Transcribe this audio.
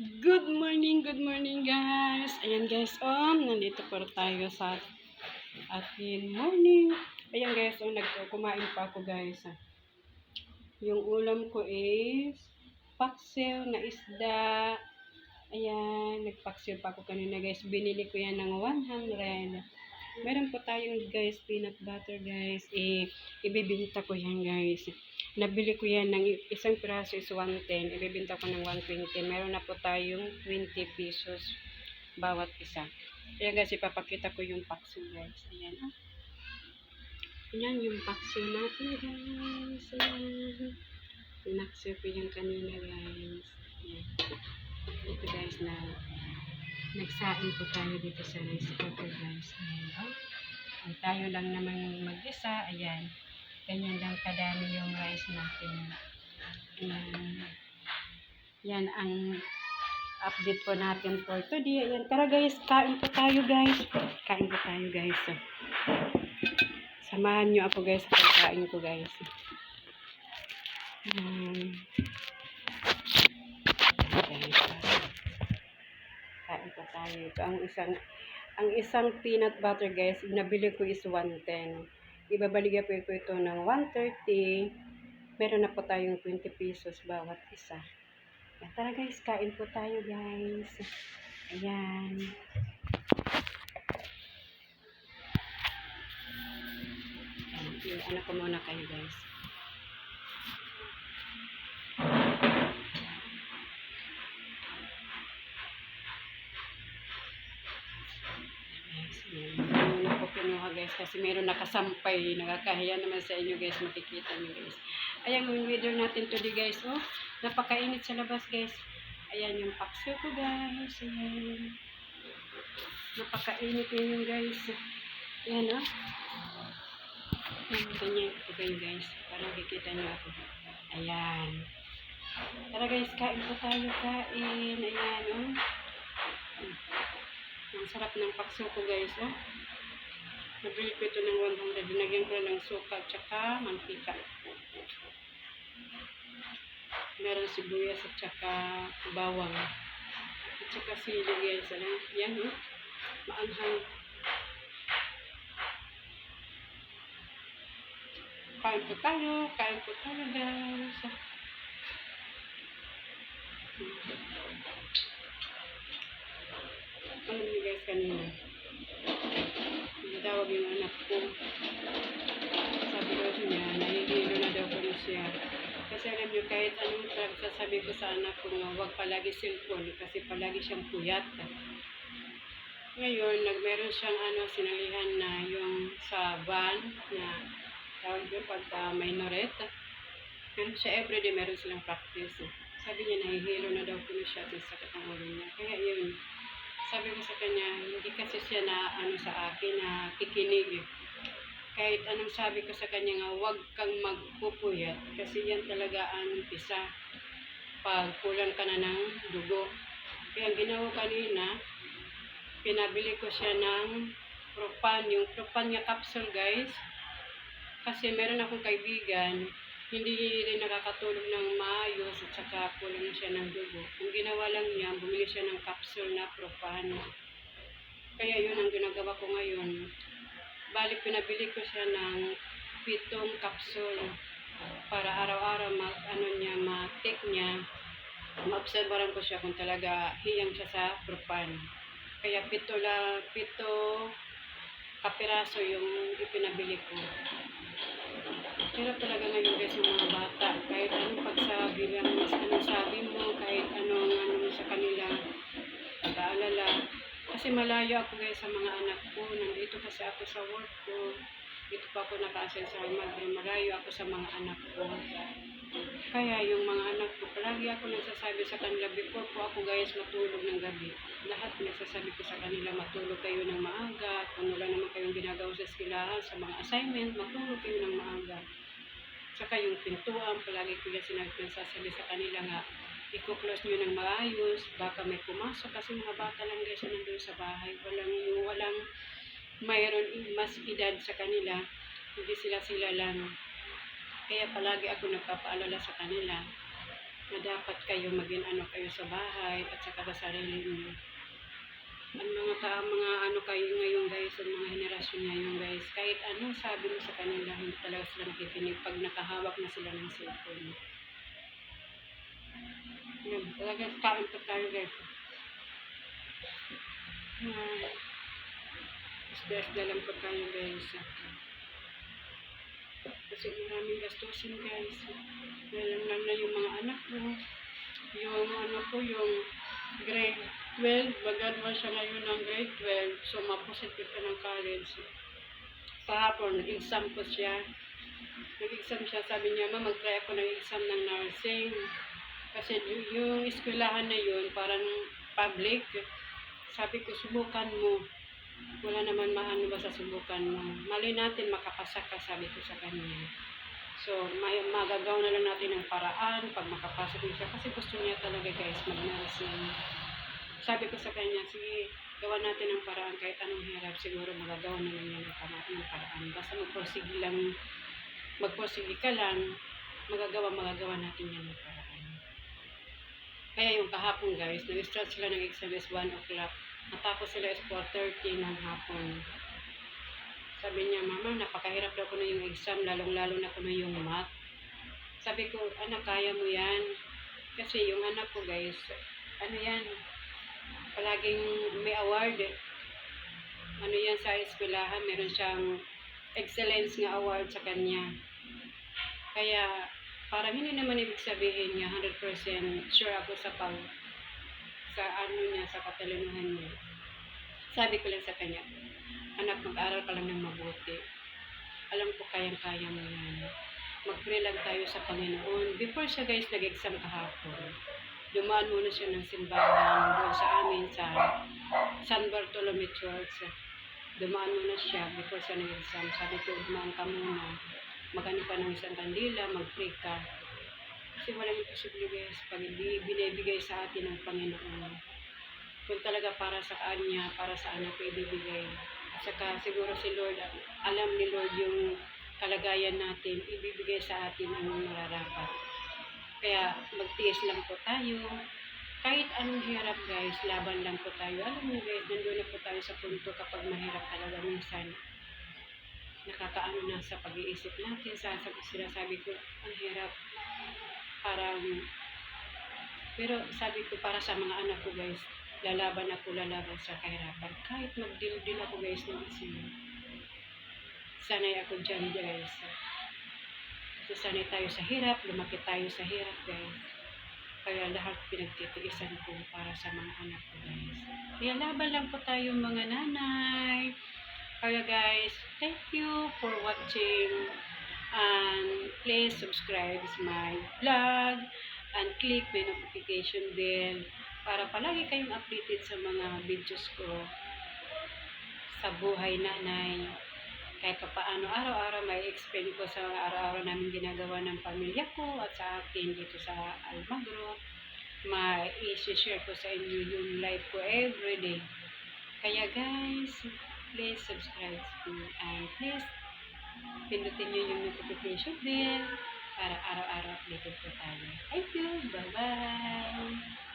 Good morning guys. Ayan guys, nandito po tayo sa ating morning. Ayan guys, kumain pa ako guys. Yung ulam ko is paksiw na isda. Ayan, nagpaksiw pa ako kanina guys. Binili ko yan ng 100. Meron po tayong guys, peanut butter guys. Ibibinta ko yan guys. Nabili ko yan ng isang piraso is 110. Ibibinta ko ng 120. Meron na po tayong 20 pesos bawat isa. Ayan guys, ipapakita ko yung paksiw guys. Ayan. Ayan yung paksiw natin guys. Ayan. Pinaksiw ko yan kanina guys. Ayan. Ito guys na nagsain po tayo dito sa rice cooker guys. Ayan. Ay tayo lang naman mag-isa. Ayan. Ganyan lang kadami yung rice natin. Yan ang update po natin for today. Ayan, tara guys, kain po tayo guys. Kain po tayo guys. Samahan nyo ako guys sa pagkain ko guys. Kain po tayo. Ito ang isang peanut butter guys, nabili ko is 110. Ibabaligyan po ito ng 130. Meron na po tayong 20 pesos bawat isa. Tara guys, kain po tayo guys. Ayan. Anak ko muna kayo guys. Guys, kasi meron nakasampay, nakakahiya naman sa inyo guys, makikita nyo guys. Ayan yung video natin today guys, napakainit sa labas guys. Ayan yung paksiw ko guys. Ayan, napakainit yun guys. Ayan ganyan ko kayo guys, para makikita nyo ako. Ayan, tara guys, kain po tayo, kain. Ayan ang sarap ng paksiw ko guys. Nabili ko ito ng 100. Dinagyan ko ng suka at saka mantika. Meron sibuyas at saka bawang. At saka sili guys. Yan maanghang. Kain po tayo. Kain po tayo guys. Alam niyo guys kanina. Tawag yung anak ko. Sabi daw niya, nahihilo na daw ko siya. Kasi alam niyo, kahit anong sasabi ko sa anak ko nga, huwag palagi cellphone kasi palagi siyang puyat. Ngayon, meron siyang sinalihan na yung sa van na tawag yun pagka minorette. Meron siya everyday, meron silang practice. Sabi niya, nahihilo na daw ko siya at sakit ang ulo niya. Kaya yun, sabi ko sa kanya, hindi kasi siya na sa akin na kikinig. Kahit anong sabi ko sa kanya nga, huwag kang magpupuyat kasi yan talaga ang umpisa pag kulang ka na ng dugo. Kaya ang ginawa kanina, pinabili ko siya ng Propan, yung Propan nga capsule guys. Kasi meron akong kaibigan, hindi rin nakakatulog ng maayos at saka kulang siya ng dugo. Ang ginawa lang niya, bumili siya ng capsule na Propan. Kaya yun ang ginagawa ko ngayon. Balik pinabili ko siya ng 7 capsule para araw-araw ma-take niya. Ma-obserbaran ko siya kung talaga hiyang siya sa Propan. Kaya 7 kapiraso yung ipinabili ko. Pero talaga ngayon guys yung mga bata, kahit anong pagsabi lang, anong sabi mo, kahit anong sa kanila, pag-aalala. Kasi malayo ako guys sa mga anak ko, nandito kasi ako sa work ko, dito pa ako naka-assign sa Madre, malayo ako sa mga anak ko. Kaya yung mga anak ko, palagi ako nagsasabi sa kanila, before po ako guys matulog ng gabi, lahat nagsasabi ko sa kanila, matulog kayo ng maaga, kung wala naman kayong ginagawa sa eskwelahan, sa mga assignment, matulog kayo ng maaga. Saka yung pintuan, palagi ko yung sinasabi sa kanila nga, i-close nyo ng maayos, baka may pumasok kasi mga bata lang guys nandun sa bahay, walang mayroon mas edad sa kanila, hindi sila lang. Kaya palagi ako nagpapaalala sa kanila. na dapat kayo maging ano kayo sa bahay at saka sa sarili niyo. Ang mga ano kayo ngayon guys, ang mga henerasyon ngayon guys, kahit anong sabi mo sa kanila, hindi talaga sila nakikinig pag nakahawak na sila ng cellphone. Yan, talaga kain pa tayo guys. Stress na lang po tayo guys. Kasi maraming gastusin guys. Dahil na yung mga anak ko. Yung ano ko, yung grade 12. Mag-graduate siya ngayon ng grade 12. So, mapositive ka ng college. Kahapon, nag-exam ko siya. Nag-exam siya. Sabi niya, ma, mag-try ako ng exam ng nursing. Kasi yung eskwelahan na yun, parang public. Sabi ko, subukan mo. Wala naman maano ba sa subukan mo. Mali natin makapasa ka, sabi ko sa kanya. So, magagawa na lang natin ng paraan pag makapasok niya siya. Kasi gusto niya talaga guys, mag-nursing. Sabi ko sa kanya, sige, gawa natin ng paraan kahit anong hirap. Siguro magagawa na lang yan ng paraan. Basta magpursige ka lang, magagawa natin yan ng paraan. Kaya yung kahapon guys, nag-start sila ng exam is 1 o'clock. Natapos sila is 4:30 ng hapon. Sabi niya, mama, napakahirap daw ko na yung exam, lalong-lalo na ko na yung math. Sabi ko, anak, kaya mo yan. Kasi yung anak ko guys, ano yan, palaging may award. Ano yan sa eskwelahan, meron siyang excellence nga award sa kanya. Kaya, parang hindi naman ibig sabihin niya, 100% sure ako sa ano niya, sa katalinuhan niya. Sabi ko lang sa kanya, anak, mag-aral ka lang ng mabuti. Alam ko kayang-kaya mo yan. Mag-pray lang tayo sa Panginoon. Before siya guys nag-exam kahapon, dumaan muna siya ng simbahan doon sa amin sa San Bartolome Church. Dumaan muna siya before siya nag-exam. Sabi ko, dumaan ka muna. Magano ka ng isang kandila, mag-pray ka. Kasi walang imposible guys pag binibigay sa atin ng Panginoon. Kung talaga para sa kanya, para sa anak ko ibibigay. At saka siguro si Lord, alam ni Lord yung kalagayan natin, ibibigay sa atin ang nararapat. Kaya magtiis lang po tayo. Kahit anong hirap guys, laban lang po tayo. Alam mo guys, nandun na po tayo sa punto kapag mahirap talaga minsan. Nakakaano na sa pag-iisip natin. Sinasabi ko, ang hirap. Parang, pero sabi ko para sa mga anak ko guys, lalaban sa kahirapan. Kahit magdildil ako guys ng isin. Sanay ako dyan guys. Kasi sanay tayo sa hirap, lumaki tayo sa hirap guys. Kaya lahat pinagtitiisan ko para sa mga anak ko guys. Kaya laban lang po tayo mga nanay. Kaya guys, thank you for watching. And please subscribe to my vlog and click the notification bell para palagi kayong updated sa mga videos ko sa buhay nanay. Kahit paano araw-araw may explain ko sa araw-araw namin ginagawa ng pamilya ko at sa akin dito sa Almagro. May i-share ko sa inyo yung life ko everyday. Kaya guys, please subscribe to me and please pindutin nyo yung notification bell para araw-araw updated po tayo. Thank you. Bye-bye.